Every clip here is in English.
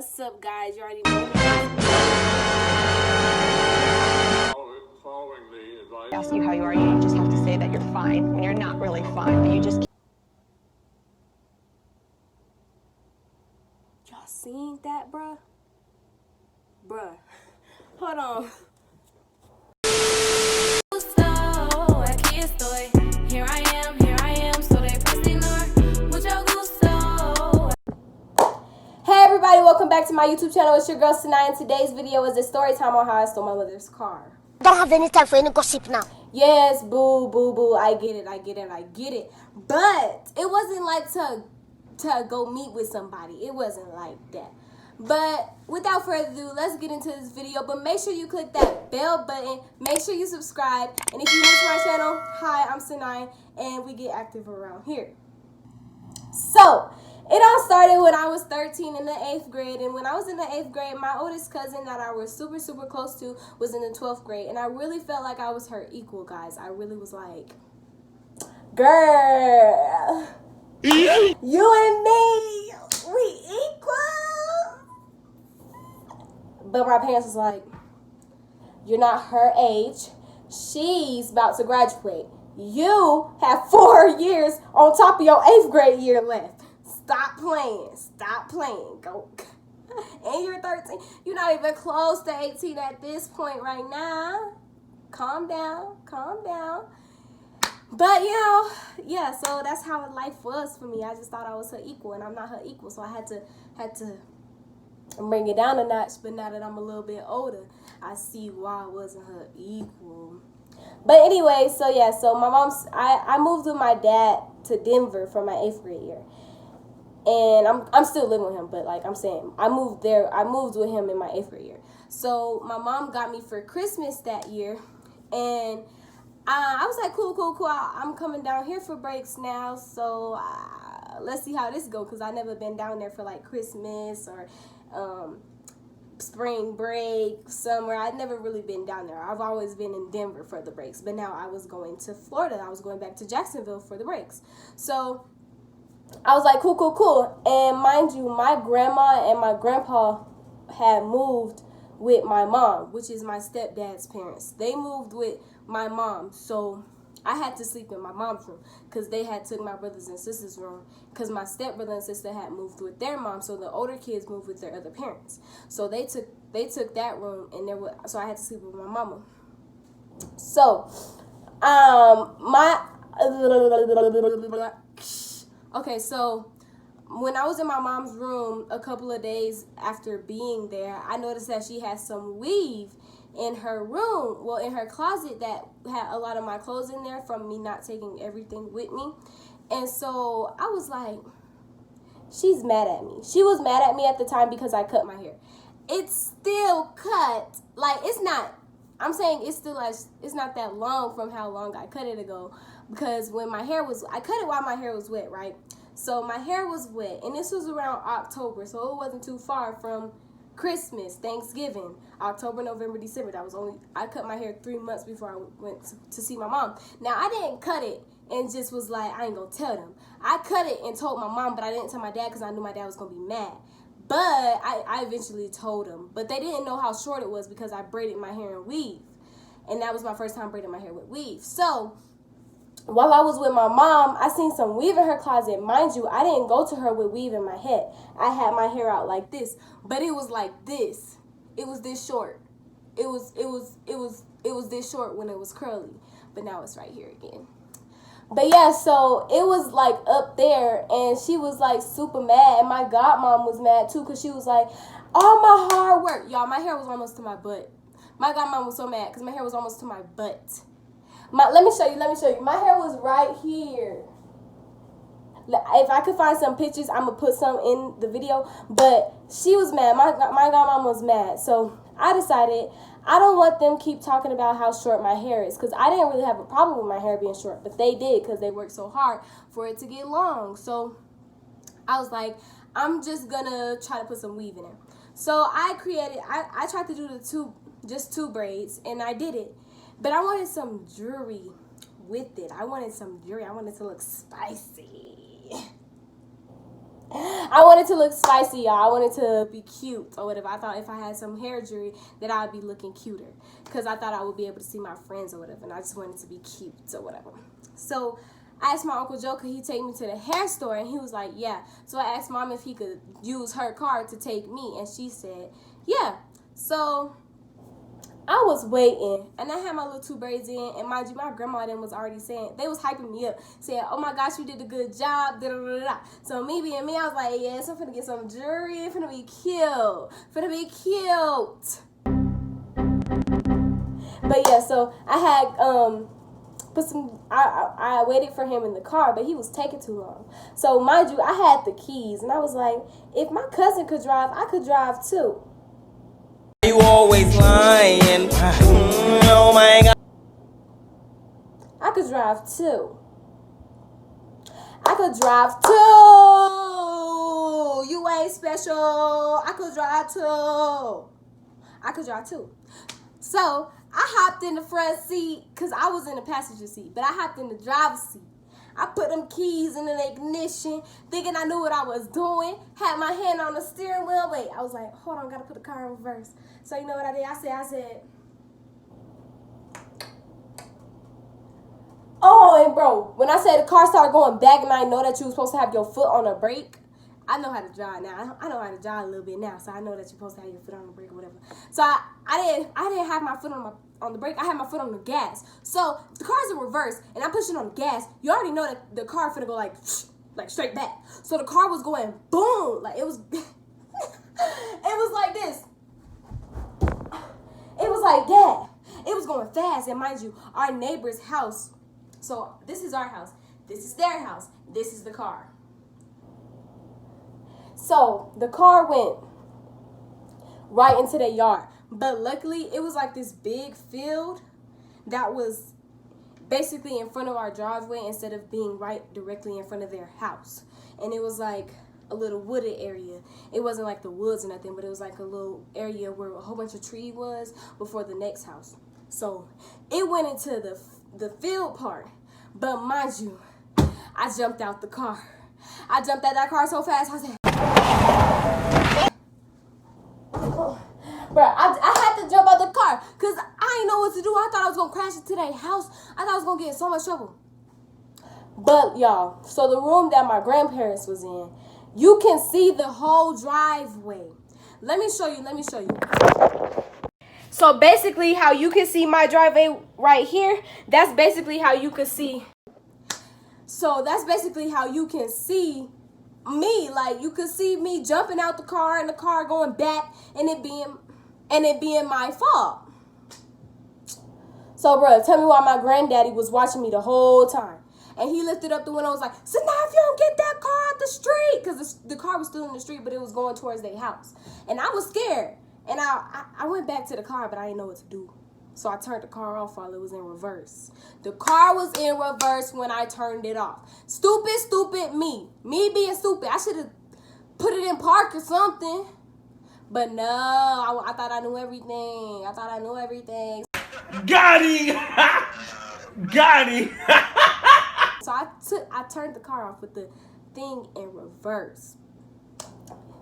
What's up, guys? You already know. Ask you how you are, you just have to say that you're fine when you're not really fine, but you just Y'all seen that, bruh? Bruh. Hold on. Hey everybody, welcome back to my YouTube channel. It's your girl Sanaya, and today's video is a story time on how I stole my mother's car. Don't have any time for any gossip now. Yes, boo, boo, boo. I get it. But it wasn't like to go meet with somebody. It wasn't like that. But without further ado, let's get into this video. But make sure you click that bell button. Make sure you subscribe. And if you're new to my channel, hi, I'm Sanaya, and we get active around here. So, it all started when I was 13 in the 8th grade. And when I was in the 8th grade, my oldest cousin that I was super, super close to was in the 12th grade. And I really felt like I was her equal, guys. I really was like, girl, you and me, we equal. But my parents was like, you're not her age. She's about to graduate. You have 4 years on top of your 8th grade year left. Stop playing. Stop playing. Go. And you're 13. You're not even close to 18 at this point right now. Calm down. Calm down. But, you know, yeah, so that's how life was for me. I just thought I was her equal, and I'm not her equal. So I had to bring it down a notch. But now that I'm a little bit older, I see why I wasn't her equal. But anyway, so yeah, so my mom's, I moved with my dad to Denver for my 8th grade year. And I'm still living with him, but like I'm saying, I moved with him in my 8th grade year. So my mom got me for Christmas that year, and I was like, cool. I'm coming down here for breaks now, so let's see how this goes, because I never been down there for like Christmas or spring break, summer. I'd never really been down there. I've always been in Denver for the breaks, but now I was going to Florida. I was going back to Jacksonville for the breaks. So I was like, cool. And mind you, my grandma and my grandpa had moved with my mom, which is my stepdad's parents. They moved with my mom, so I had to sleep in my mom's room because they had took my brothers and sisters' room because my stepbrother and sister had moved with their mom, so the older kids moved with their other parents. So they took that room, and so I had to sleep with my mama. So, Okay, so when I was in my mom's room a couple of days after being there, I noticed that she had some weave in her room, well, in her closet, that had a lot of my clothes in there from me not taking everything with me. And so I was like, she's mad at me. She was mad at me at the time because I cut my hair. It's still cut. Like, it's not, I'm saying it's still like, it's not that long from how long I cut it ago. Because when my hair was, I cut it while my hair was wet, right? So my hair was wet, and this was around October, so it wasn't too far from Christmas, Thanksgiving, October, November, December. I cut my hair 3 months before I went to see my mom. Now, I didn't cut it and just was like, I ain't gonna tell them. I cut it and told my mom, but I didn't tell my dad because I knew my dad was gonna be mad. But I eventually told him. But they didn't know how short it was because I braided my hair in weave. And that was my first time braiding my hair with weave. So while I was with my mom, I seen some weave in her closet. Mind you, I didn't go to her with weave in my head. I had my hair out like this, but it was like this. It was this short. It was this short when it was curly, but now it's right here again. But yeah, so it was like up there, and she was like super mad, and my godmom was mad too, because she was like, all my hard work. Y'all, my hair was almost to my butt. My godmom was so mad because my hair was almost to my butt. Let me show you. My hair was right here. If I could find some pictures, I'm going to put some in the video. But she was mad. My godmom was mad. So I decided I don't want them keep talking about how short my hair is. Because I didn't really have a problem with my hair being short. But they did, because they worked so hard for it to get long. So I was like, I'm just going to try to put some weave in it. So I tried to do just two braids. And I did it. But I wanted some jewelry with it. I wanted some jewelry. I wanted it to look spicy. I wanted to look spicy, y'all. I wanted to be cute or whatever. I thought if I had some hair jewelry that I would be looking cuter. Because I thought I would be able to see my friends or whatever. And I just wanted to be cute or whatever. So I asked my Uncle Joe, could he take me to the hair store? And he was like, yeah. So I asked Mom if he could use her car to take me. And she said, yeah. So I was waiting, and I had my little 2 braids in, and mind you, my grandma then was already saying, they was hyping me up, saying, oh my gosh, you did a good job, da da da da. So me being me, I was like, yes, I'm finna get some jewelry, it's finna be cute, But yeah, so I had I waited for him in the car, but he was taking too long. So mind you, I had the keys, and I was like, if my cousin could drive, I could drive too. You always lying. Oh my God. I could drive too. I could drive too. You ain't special. I could drive too. So I hopped in the front seat because I was in the passenger seat, but I hopped in the driver's seat. I put them keys in the ignition, thinking I knew what I was doing. Had my hand on the steering wheel. Wait, I was like, hold on, gotta put the car in reverse. So you know what I did? I said, oh, and bro, when I said the car started going back and I know that you were supposed to have your foot on the brake, I know how to drive now. I know how to drive a little bit now, so I know that you're supposed to have your foot on the brake or whatever. So I didn't have my foot on the brake. I had my foot on the gas. So the car's in reverse, and I'm pushing on the gas. You already know that the car finna go like straight back. So the car was going boom, like it was. It was like this. It was like that. It was going fast, and mind you, our neighbor's house. So this is our house. This is their house. This is the car. So the car went right into their yard. But luckily, it was like this big field that was basically in front of our driveway instead of being right directly in front of their house. And it was like a little wooded area. It wasn't like the woods or nothing, but it was like a little area where a whole bunch of tree was before the next house. So it went into the field part. But mind you, I jumped out the car. I jumped out that car so fast, I said, bro, I had to jump out the car because I didn't know what to do. I thought I was going to crash into their house. I thought I was going to get in so much trouble. But, y'all, so the room that my grandparents was in, you can see the whole driveway. Let me show you. So, basically, how you can see my driveway right here, that's basically how you can see. So, that's basically how you can see me. Like, you could see me jumping out the car and the car going back and it being my fault. So, bro, tell me why my granddaddy was watching me the whole time. And he lifted up the window and was like, so now if you don't get that car out the street. Because the car was still in the street, but it was going towards their house. And I was scared. And I went back to the car, but I didn't know what to do. So I turned the car off while it was in reverse. The car was in reverse when I turned it off. Stupid me. Me being stupid. I should have put it in park or something. But no, I thought I knew everything. Got him! Got him! So I turned the car off with the thing in reverse.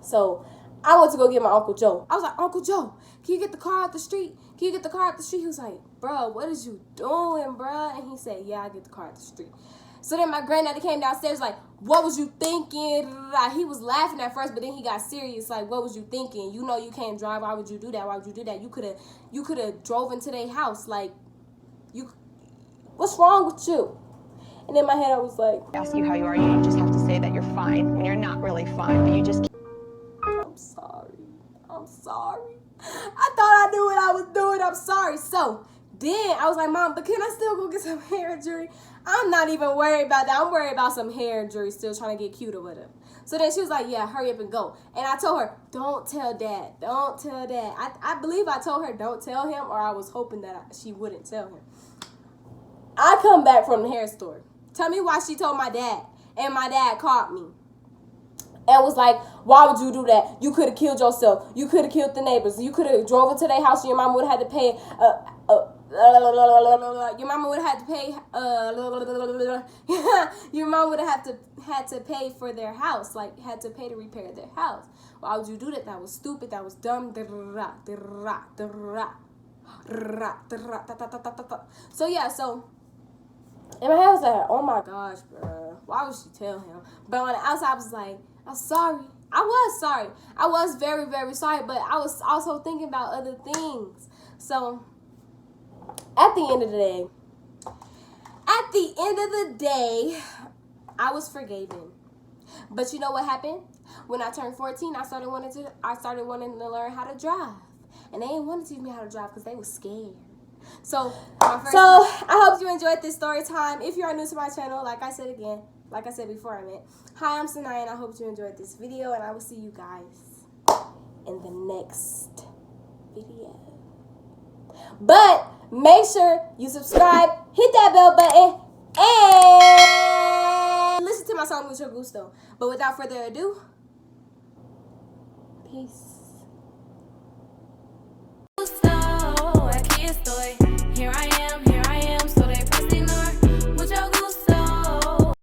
So I went to go get my Uncle Joe. I was like, Uncle Joe, can you get the car out the street? He was like, bro, what is you doing, bro? And he said, yeah, I get the car out the street. So then my granddaddy came downstairs like, what was you thinking? He was laughing at first, but then he got serious. Like, what was you thinking? You know you can't drive. Why would you do that? You could have drove into their house. Like, what's wrong with you? And in my head, I was like, Ask you how you are, you just have to say that you're fine when you're not really fine, but you just I'm sorry. I thought I knew what I was doing. I'm sorry. So then I was like, Mom, but can I still go get some hair and jewelry? I'm not even worried about that. I'm worried about some hair and jewelry, still trying to get cute or whatever. So then she was like, yeah, hurry up and go. And I told her, don't tell Dad. I believe I told her don't tell him, or I was hoping that she wouldn't tell him. I come back from the hair store. Tell me why she told my dad. And my dad caught me. And was like, why would you do that? You could have killed yourself. You could have killed the neighbors. You could have drove into their house and your mom would have had to pay your mama would have to pay. Your mom would have had to pay for their house, like had to pay to repair their house. Why would you do that? That was stupid. That was dumb. So yeah, so in my head I was like, oh my gosh, bro, why would she tell him? But on the outside I was like, I'm sorry. I was sorry. I was very, very sorry, but I was also thinking about other things. So at the end of the day, I was forgiven. But you know what happened? When I turned 14, I started wanting to learn how to drive. And they didn't want to teach me how to drive because they were scared. So I hope you enjoyed this story time. If you are new to my channel, like I said before, hi, I'm Sanaya, and I hope you enjoyed this video, and I will see you guys in the next video. But make sure you subscribe, hit that bell button, and listen to my song Mucho Gusto. But without further ado, peace.